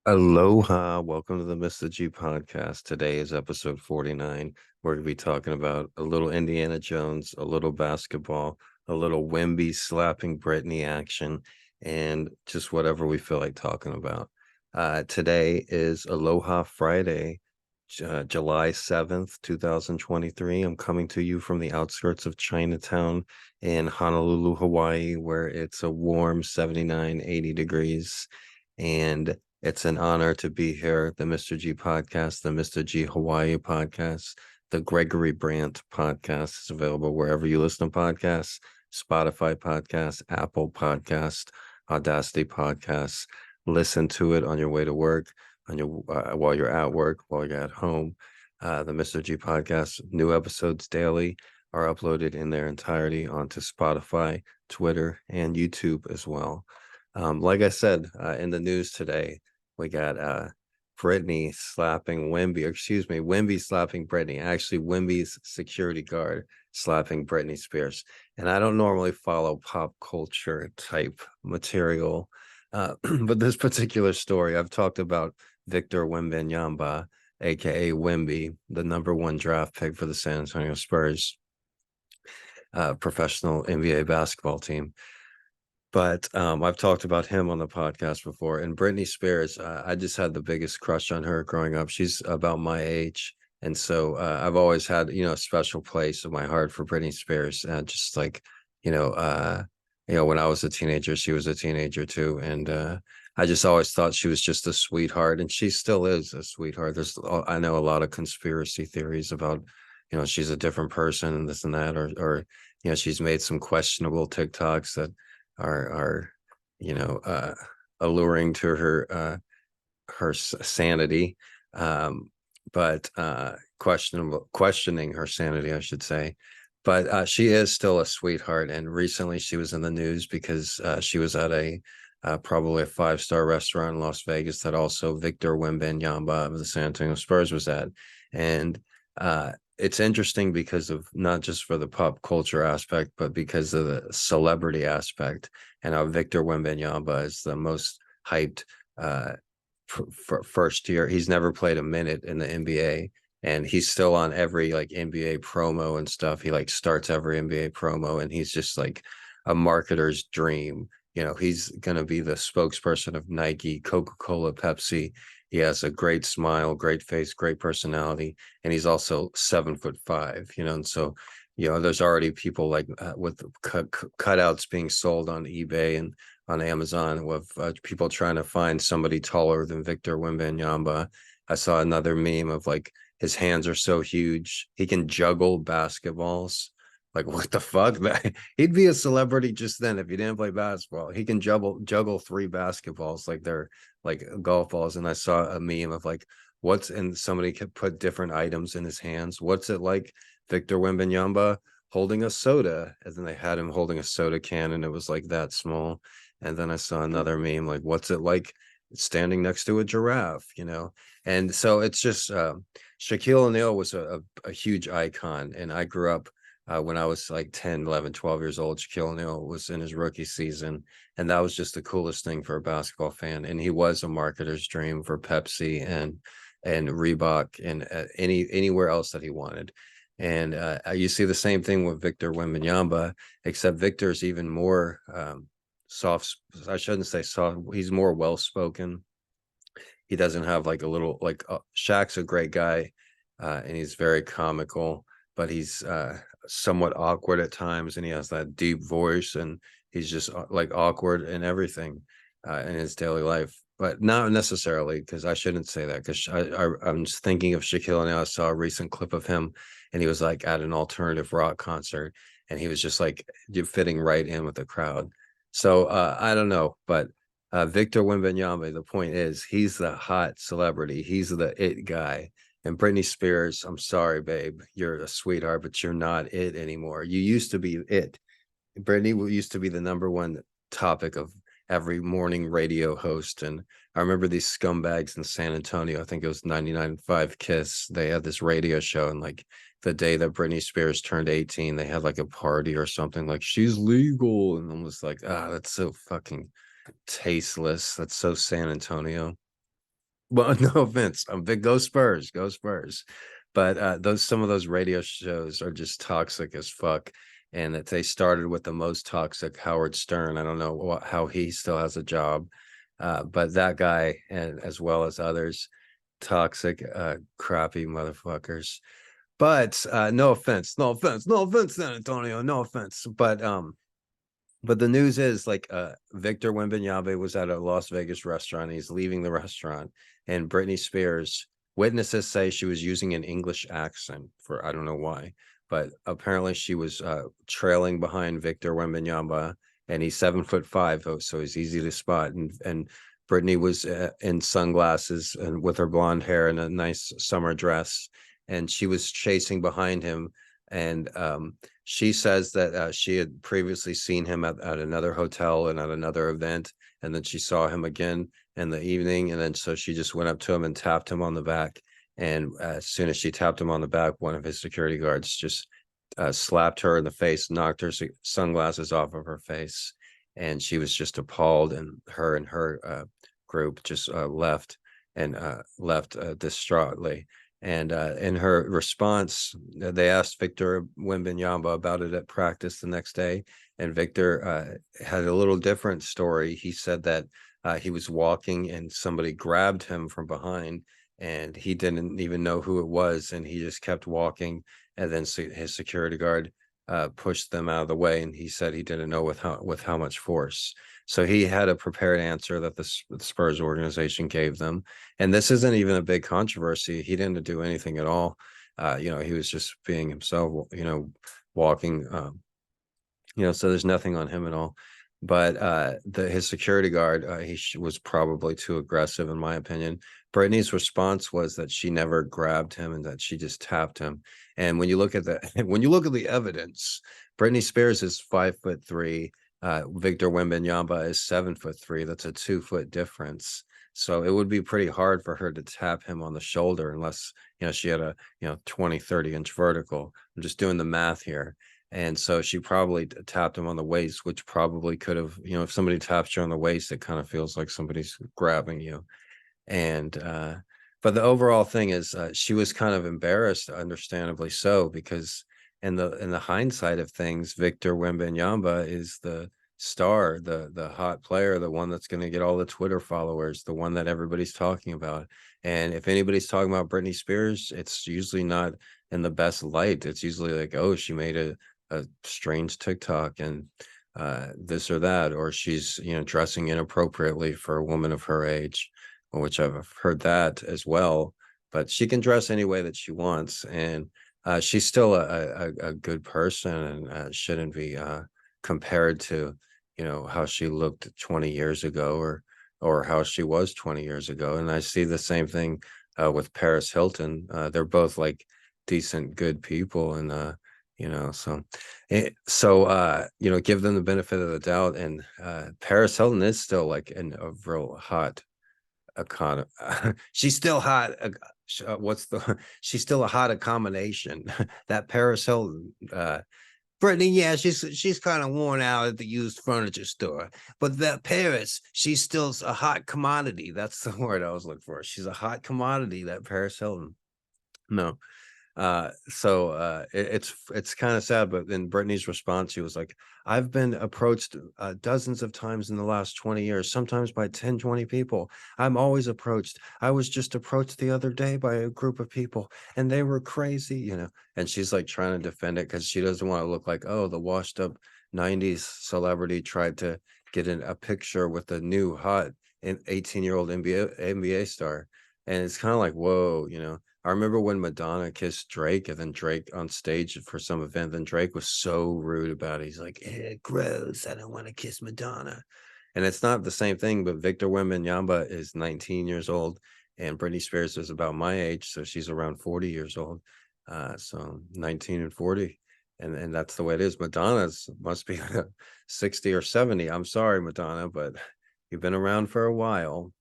Aloha, welcome to the Mr.G podcast. Today is episode 49. We're going to be talking about a little Indiana Jones, a little basketball, a little Wemby slapping Britney action, and just whatever we feel like talking about. Today is Aloha Friday, July 7th, 2023. I'm coming to you from the outskirts of Chinatown in Honolulu, Hawaii, where it's a warm 79, 80 degrees. And it's an honor to be here. The Mr.G podcast, the Mr.G Hawaii podcast, the Gregory Brandt podcast is available wherever you listen to podcasts, Spotify podcast, Apple podcast, Audacity podcasts. Listen to it on your way to work, on your while you're at work, while you're at home. The Mr.G podcast, new episodes daily are uploaded in their entirety onto Spotify, Twitter, and YouTube as well. Like I said, in the news today, we got Britney slapping Wemby, or excuse me, Wemby slapping Britney. Actually, Wemby's security guard slapping Britney Spears. And I don't normally follow pop culture type material, but this particular story, I've talked about Victor Wembanyama, aka Wemby, the #1 draft pick for the San Antonio Spurs, professional NBA basketball team. But I've talked about him on the podcast before. And Britney Spears, I just had the biggest crush on her growing up. She's about my age. And so I've always had, a special place in my heart for Britney Spears. Just like, you know, uh, when I was a teenager, she was a teenager too. And I just always thought she was just a sweetheart. And she still is a sweetheart. I know a lot of conspiracy theories about, she's a different person and this and that, or she's made some questionable TikToks that are you know alluring to her sanity, but questioning her sanity, I should say. But she is still a sweetheart, and recently she was in the news because she was at a probably a 5-star restaurant in Las Vegas that also Victor Wembanyama of the San Antonio Spurs was at. And it's interesting because of not just for the pop culture aspect, but because of the celebrity aspect, and how Victor Wembanyama is the most hyped first year. He's never played a minute in the NBA, and he's still on every like NBA promo and stuff. He like starts every NBA promo, and he's just like a marketer's dream. He's gonna be the spokesperson of Nike, Coca-Cola, Pepsi. He has a great smile, great face, great personality, and he's also 7'5". And so there's already people like with cutouts being sold on eBay and on Amazon with people trying to find somebody taller than Victor Wembanyama. I saw another meme of like his hands are so huge he can juggle basketballs. Like, what the fuck? He'd be a celebrity just then if he didn't play basketball. He can juggle 3 basketballs like they're like golf balls. And I saw a meme of like and somebody could put different items in his hands. What's it like Victor Wembanyama holding a soda? And then they had him holding a soda can, and it was like that small. And then I saw another meme like, what's it like standing next to a giraffe? And so it's just Shaquille O'Neal was a huge icon, and I grew up when I was like 10, 11, 12 years old. Shaquille O'Neal was in his rookie season, and that was just the coolest thing for a basketball fan. And he was a marketer's dream for Pepsi and Reebok and anywhere else that he wanted. And you see the same thing with Victor Wembanyama, except Victor's even more soft. I shouldn't say soft. He's more well spoken. He doesn't have like a little like Shaq's a great guy, and he's very comical, but he's somewhat awkward at times, and he has that deep voice, and he's just like awkward in everything in his daily life. But not necessarily, because I shouldn't say that, because I'm just thinking of Shaquille O'Neal. I saw a recent clip of him, and he was like at an alternative rock concert, and he was just like fitting right in with the crowd. So I don't know, but Victor Wembanyama, the point is, he's the hot celebrity. He's the it guy. And Britney Spears, I'm sorry, babe, you're a sweetheart, but you're not it anymore. You used to be it. Britney used to be the #1 topic of every morning radio host. And I remember these scumbags in San Antonio. I think it was 99.5 Kiss. They had this radio show, and like the day that Britney Spears turned 18, they had like a party or something like she's legal. And I was like, that's so fucking tasteless. That's so San Antonio. Well, no offense. I'm big go Spurs, go Spurs. But those some of those radio shows are just toxic as fuck. And that they started with the most toxic Howard Stern. I don't know how he still has a job. But that guy, and as well as others, toxic, crappy motherfuckers. But no offense, no offense, no offense, San Antonio, no offense. But the news is like Victor Wembanyama was at a Las Vegas restaurant. He's leaving the restaurant, and Britney Spears, witnesses say she was using an English accent for I don't know why, but apparently she was trailing behind Victor Wembanyama, and he's 7'5", so he's easy to spot. And Britney was in sunglasses and with her blonde hair and a nice summer dress, and she was chasing behind him. And she says that she had previously seen him at another hotel and at another event, and then she saw him again in the evening, and then so she just went up to him and tapped him on the back. And as soon as she tapped him on the back, one of his security guards just slapped her in the face, knocked her sunglasses off of her face, and she was just appalled. And her group just left distraughtly. And in her response, they asked Victor Wembanyama about it at practice the next day, and Victor had a little different story. He said that he was walking and somebody grabbed him from behind, and he didn't even know who it was, and he just kept walking. And then his security guard pushed them out of the way, and he said he didn't know with how much force. So he had a prepared answer that the Spurs organization gave them. And this isn't even a big controversy. He didn't do anything at all. He was just being himself, walking, so there's nothing on him at all. But his security guard, he was probably too aggressive, in my opinion. Brittany's response was that she never grabbed him and that she just tapped him. And when you look at the evidence, Britney Spears is 5'3". Victor Wembanyama is 7'3". That's a 2-foot difference. So it would be pretty hard for her to tap him on the shoulder unless, she had a, 20, 30-inch vertical. I'm just doing the math here. And so she probably tapped him on the waist, which probably could have, if somebody taps you on the waist, it kind of feels like somebody's grabbing you. And but the overall thing is she was kind of embarrassed, understandably so, because in the hindsight of things, Victor Wembanyama is the star, the hot player, the one that's going to get all the Twitter followers, the one that everybody's talking about. And if anybody's talking about Britney Spears, it's usually not in the best light. It's usually like, oh, she made a strange TikTok and this or that, or she's dressing inappropriately for a woman of her age, which I've heard that as well. But she can dress any way that she wants, and she's still a good person, and shouldn't be compared to how she looked 20 years ago, or how she was 20 years ago. And I see the same thing with Paris Hilton. They're both like decent, good people, and give them the benefit of the doubt. And Paris Hilton is still like a real hot economy. She's still hot. She's still a hot accommodation. That Paris Hilton, Brittany, yeah, she's kind of worn out at the used furniture store, but that Paris, she's still a hot commodity. That's the word I was looking for. She's a hot commodity, that Paris Hilton. No. It's kind of sad, but in Brittany's response, she was like, I've been approached dozens of times in the last 20 years, sometimes by 10, 20 people. I'm always approached. I was just approached the other day by a group of people, and they were crazy, and she's like trying to defend it because she doesn't want to look like, oh, the washed up 90s celebrity tried to get in a picture with the new hot 18-year-old NBA star. And it's kind of like, whoa, I remember when Madonna kissed Drake, and then Drake on stage for some event, then Drake was so rude about it. He's like, gross, I don't want to kiss Madonna. And it's not the same thing, but Victor Wembanyama is 19 years old, and Britney Spears is about my age, so she's around 40 years old. So 19 and 40. And that's the way it is. Madonna's must be 60 or 70. I'm sorry, Madonna, but you've been around for a while.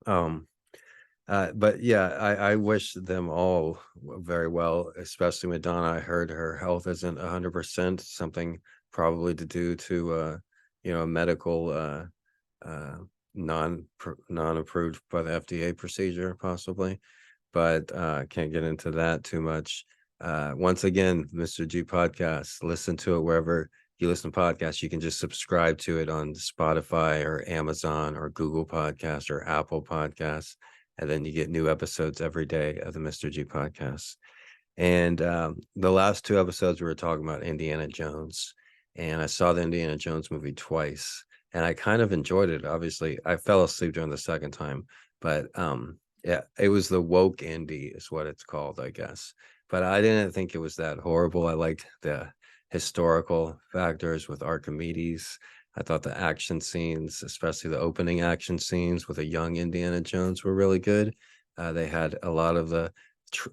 But yeah, I wish them all very well, especially Madonna. I heard her health isn't 100%, something probably to do to a medical non-approved by the FDA procedure, possibly, but can't get into that too much. Once again, Mr. G podcast, listen to it wherever you listen to podcasts. You can just subscribe to it on Spotify or Amazon or Google Podcasts or Apple Podcasts, and then you get new episodes every day of the Mr. G podcast. And the last two episodes we were talking about Indiana Jones, and I saw the Indiana Jones movie twice, and I kind of enjoyed it. Obviously, I fell asleep during the second time, but yeah, it was the woke Indy is what it's called, I guess. But I didn't think it was that horrible. I liked the historical factors with Archimedes. I thought the action scenes, especially the opening action scenes with a young Indiana Jones, were really good. They had a lot of the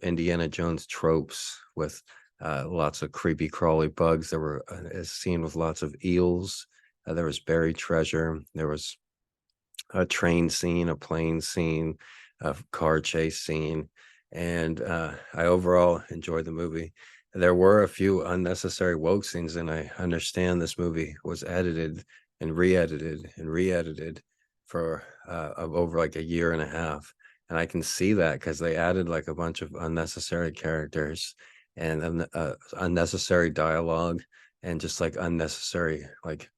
Indiana Jones tropes with lots of creepy crawly bugs. There were a scene with lots of eels. There was buried treasure. There was a train scene, a plane scene, a car chase scene, and I overall enjoyed the movie. There were a few unnecessary woke scenes, and I understand this movie was edited and re-edited for over like a year and a half, and I can see that because they added like a bunch of unnecessary characters and unnecessary dialogue and just like unnecessary like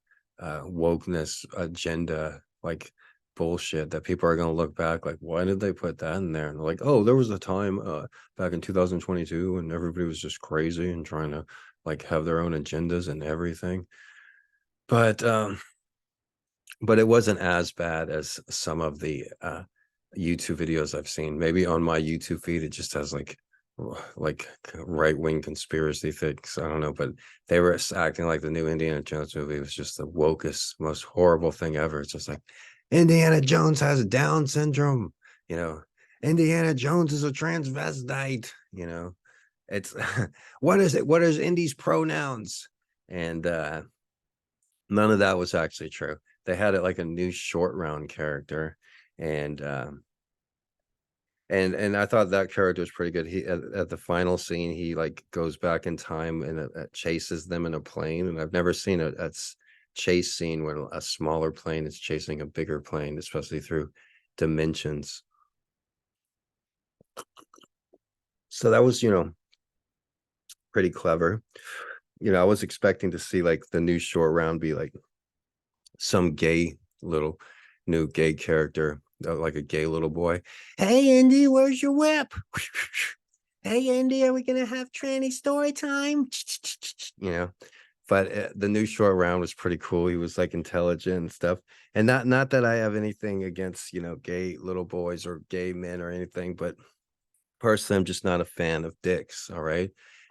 wokeness agenda like bullshit that people are going to look back like, why did they put that in there? And like, oh, there was a time back in 2022 and everybody was just crazy and trying to like have their own agendas and everything. But it wasn't as bad as some of the YouTube videos I've seen. Maybe on my YouTube feed it just has like right-wing conspiracy things. I don't know, but they were acting like the new Indiana Jones movie was just the wokest, most horrible thing ever. It's just like Indiana Jones has Down syndrome, you know. Indiana Jones is a transvestite, you know. It's what is it? What is Indy's pronouns? And none of that was actually true. They had it like a new short round character, and and I thought that character was pretty good. He at the final scene, he like goes back in time and chases them in a plane. And I've never seen a chase scene when a smaller plane is chasing a bigger plane, especially through dimensions. So that was, pretty clever. I was expecting to see like the new short round be like some gay little new gay character, like a gay little boy. Hey, Indy, where's your whip? Hey, Indy, are we going to have tranny story time? But the new short round was pretty cool. He was like intelligent and stuff. And not that I have anything against, gay little boys or gay men or anything, but personally, I'm just not a fan of dicks. All right.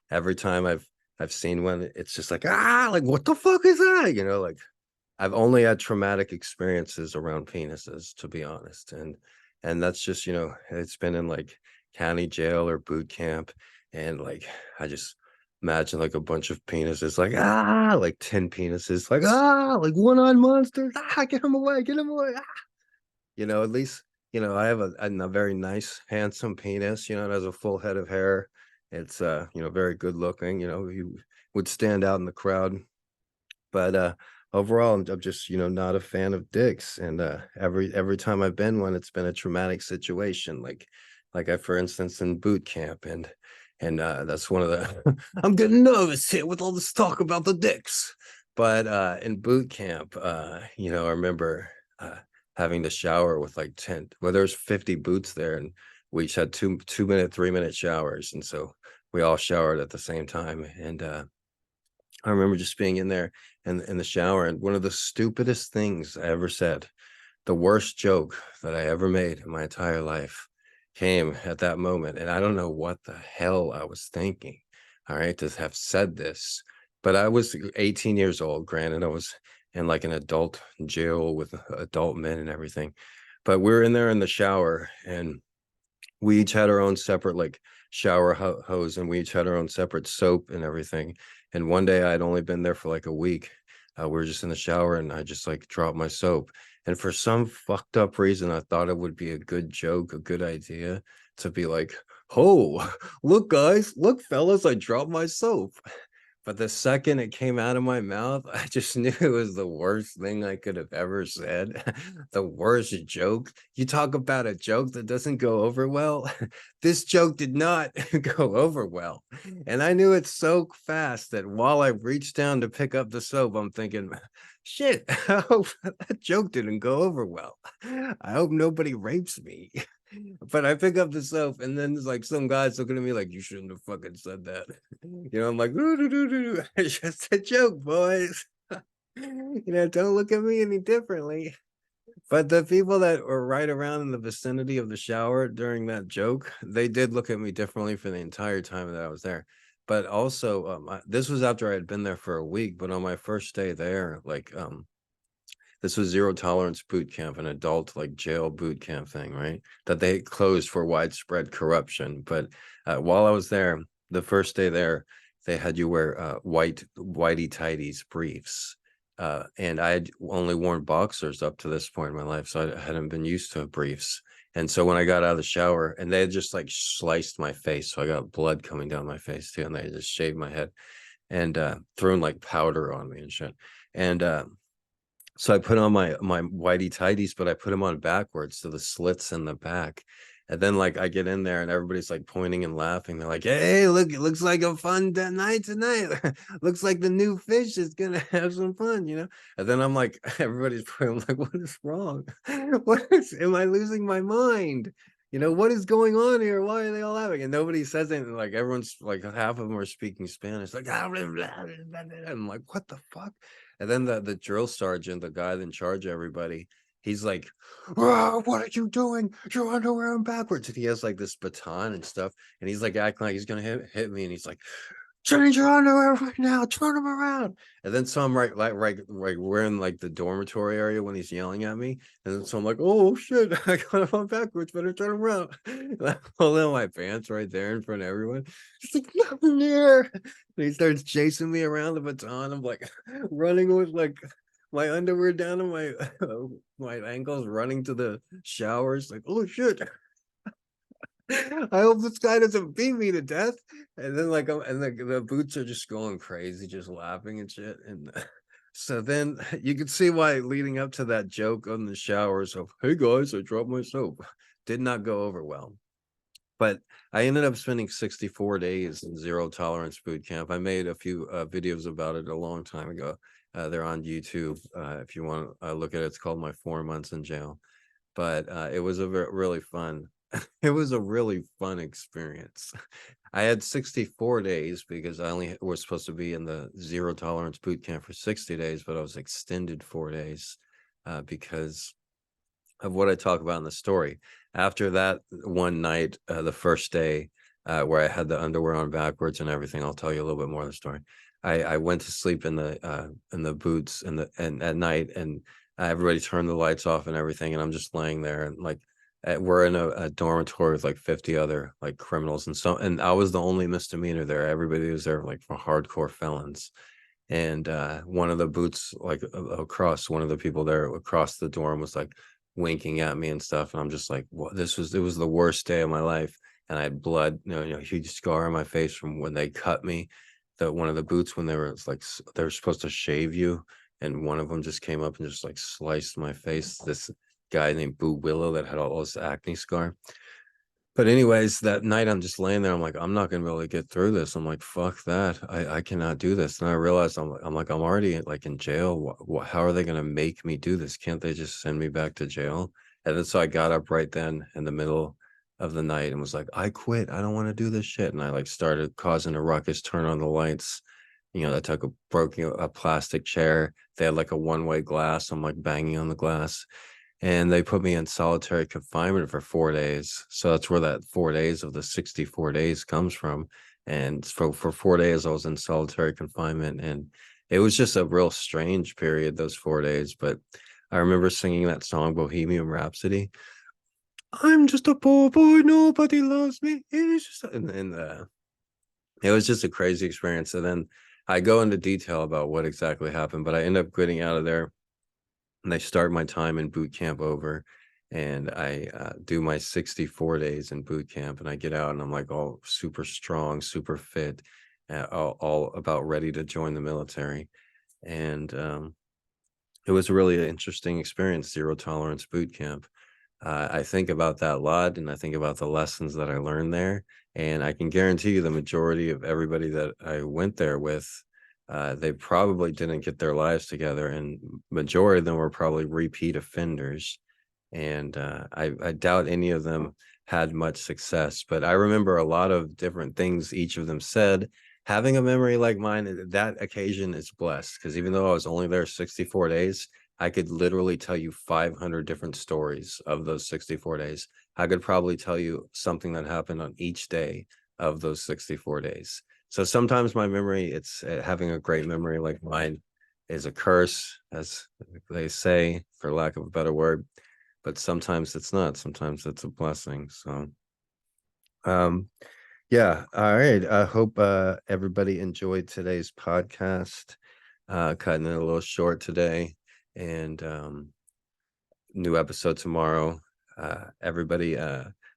Every time I've seen one, it's just like, like what the fuck is that? Like I've only had traumatic experiences around penises, to be honest. And that's just, it's been in like county jail or boot camp. And like I just imagine like a bunch of penises, like like 10 penises, like like one-eyed monsters. Get him away, get him away. At least, I have a very nice, handsome penis, it has a full head of hair. It's very good looking, you would stand out in the crowd. But overall, I'm just, not a fan of dicks. And every time I've been one, it's been a traumatic situation. Like I, for instance, in boot camp, and that's one of the I'm getting nervous here with all this talk about the dicks. But in boot camp, I remember having to shower with like 10, well, there's 50 boots there, and we each had 2 minute, 3 minute showers. And so we all showered at the same time. And I remember just being in there in the shower, and one of the stupidest things I ever said, the worst joke that I ever made in my entire life, came at that moment. And I don't know what the hell I was thinking, all right, to have said this. But I was 18 years old, granted. I was in like an adult jail with adult men and everything. But we were in there in the shower, and we each had our own separate like shower hose, and we each had our own separate soap and everything. And one day I'd only been there for like a week. We were just in the shower, and I just like dropped my soap. And for some fucked up reason, I thought it would be a good joke, a good idea to be like, oh, look, guys, look, fellas, I dropped my soap. But the second it came out of my mouth, I just knew it was the worst thing I could have ever said. The worst joke. You talk about a joke that doesn't go over well. This joke did not go over well. And I knew it so fast that while I reached down to pick up the soap, I'm thinking, shit, I hope that joke didn't go over well. I hope nobody rapes me. But I pick up the soap, and then there's like some guys looking at me like, you shouldn't have fucking said that. I'm like, it's just a joke, boys. Don't look at me any differently. But the people that were right around in the vicinity of the shower during that joke, they did look at me differently for the entire time that I was there. But also, this was after I had been there for a week. But on my first day there, this was Zero Tolerance boot camp, an adult like jail boot camp thing, right? That they closed for widespread corruption. But while I was there, the first day there, they had you wear whitey tighties briefs. And I had only worn boxers up to this point in my life, so I hadn't been used to briefs. And so when I got out of the shower, and they had just like sliced my face, so I got blood coming down my face too, and they just shaved my head and thrown like powder on me and shit. And so I put on my whitey tighties, but I put them on backwards, so the slits in the back. And then like I get in there and everybody's like pointing and laughing. They're like, hey, look, it looks like a fun night tonight. Looks like the new fish is gonna have some fun, And then I'm like, everybody's pointing, like, what is wrong? Am I losing my mind? What is going on here? Why are they all laughing? And nobody says anything. Like everyone's like half of them are speaking Spanish. Like, I'm like, what the fuck? And then the drill sergeant, the guy in charge of everybody, he's like, oh, what are you doing? Your underwear on backwards. And he has like this baton and stuff. And he's like acting like he's gonna hit me. And he's like, change your underwear right now, turn them around. And then so I'm right, we're in like the dormitory area when he's yelling at me. And then so I'm like, oh shit, I got him on backwards, better turn him around. And I pull down my pants right there in front of everyone. He's like, nothing here. And he starts chasing me around the baton. I'm like running with like my underwear down to my my ankles, running to the showers, like, oh shit. I hope this guy doesn't beat me to death. And then the boots are just going crazy, just laughing and shit. And so then you can see why leading up to that joke on the showers of, hey guys, I dropped my soap, did not go over well. But I ended up spending 64 days in Zero Tolerance boot camp. I made a few videos about it a long time ago. They're on YouTube. If you want to look at it, it's called My 4 Months in Jail. But it was really fun. It was a really fun experience. I had 64 days because I only was supposed to be in the Zero Tolerance boot camp for 60 days, but I was extended 4 days because of what I talk about in the story. After that one night, the first day where I had the underwear on backwards and everything, I'll tell you a little bit more of the story. I went to sleep in the boots and at night, and everybody turned the lights off and everything, and I'm just laying there and like we're in a dormitory with like 50 other like criminals, and I was the only misdemeanor there. Everybody was there like for hardcore felons. And one of the boots like across, one of the people there across the dorm was like winking at me and stuff, and I'm just like, what? It was the worst day of my life. And I had blood, huge scar on my face from when they cut me. That one of the boots, when they were like, they were supposed to shave you, and one of them just came up and just like sliced my face. This guy named Boo Willow that had all this acne scar. But anyways, that night I'm just laying there. I'm like, I'm not gonna be able to get through this. I'm like, fuck that. I cannot do this. And I realized I'm already like in jail. How are they gonna make me do this? Can't they just send me back to jail? And then so I got up right then in the middle of the night and was like, I quit. I don't want to do this shit. And I like started causing a ruckus, turn on the lights. That took broken a plastic chair. They had like a one-way glass. I'm like banging on the glass. And they put me in solitary confinement for 4 days. So that's where that 4 days of the 64 days comes from. And for 4 days, I was in solitary confinement. And it was just a real strange period, those 4 days. But I remember singing that song, Bohemian Rhapsody. I'm just a poor boy, nobody loves me. And it was just a crazy experience. And then I go into detail about what exactly happened, but I end up getting out of there. And I start my time in boot camp over, and I do my 64 days in boot camp, and I get out and I'm like all super strong, super fit. all about ready to join the military. And it was really an interesting experience, Zero Tolerance boot camp. I think about that a lot, and I think about the lessons that I learned there. And I can guarantee you the majority of everybody that I went there with, they probably didn't get their lives together, and majority of them were probably repeat offenders. And I doubt any of them had much success, but I remember a lot of different things each of them said. Having a memory like mine, that occasion is blessed, because even though I was only there 64 days, I could literally tell you 500 different stories of those 64 days. I could probably tell you something that happened on each day of those 64 days. So sometimes my memory, it's having a great memory like mine is a curse, as they say, for lack of a better word, but sometimes it's not. Sometimes it's a blessing. So, yeah. All right. I hope everybody enjoyed today's podcast. Cutting it a little short today, and new episode tomorrow. Everybody,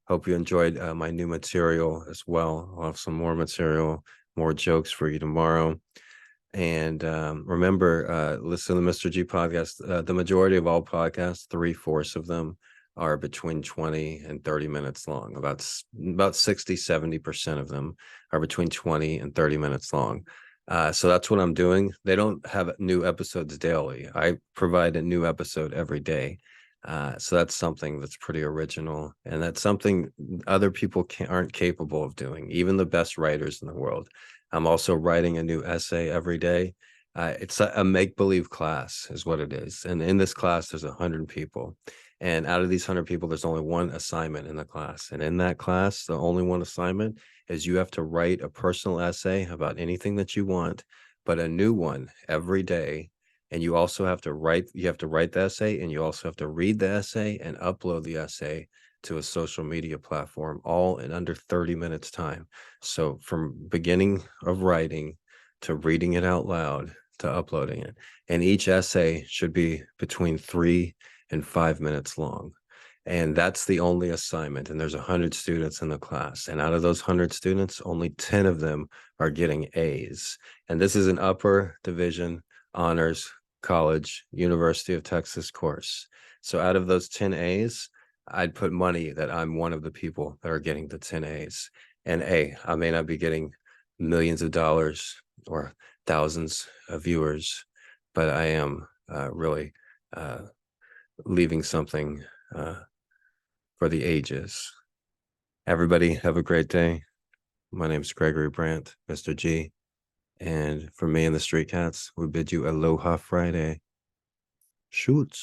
hope you enjoyed my new material as well. I'll have some more material, more jokes for you tomorrow. And remember, listen to the Mr.G podcast. The majority of all podcasts, 3/4 of them are between 20 and 30 minutes long. About 60-70% of them are between 20 and 30 minutes long. So that's what I'm doing. They don't have new episodes daily. I provide a new episode every day. So that's something that's pretty original, and that's something other people aren't capable of doing, even the best writers in the world. I'm also writing a new essay every day. It's a make-believe class is what it is. And in this class, there's 100 people. And out of these 100 people, there's only one assignment in the class. And in that class, the only one assignment is you have to write a personal essay about anything that you want, but a new one every day. And you also have to write the essay, and you also have to read the essay and upload the essay to a social media platform, all in under 30 minutes time. So from beginning of writing to reading it out loud to uploading it. And each essay should be between 3 and 5 minutes long. And that's the only assignment. And there's 100 students in the class. And out of those 100 students, only 10 of them are getting A's. And this is an upper division honors college, University of Texas course. So out of those 10 A's, I'd put money that I'm one of the people that are getting the 10 A's. And I may not be getting millions of dollars or thousands of viewers, but I am really leaving something for the ages. Everybody have a great day. My name is Gregory Brandt, Mr. G. And for me and the Street Cats, we bid you Aloha Friday. Shoots.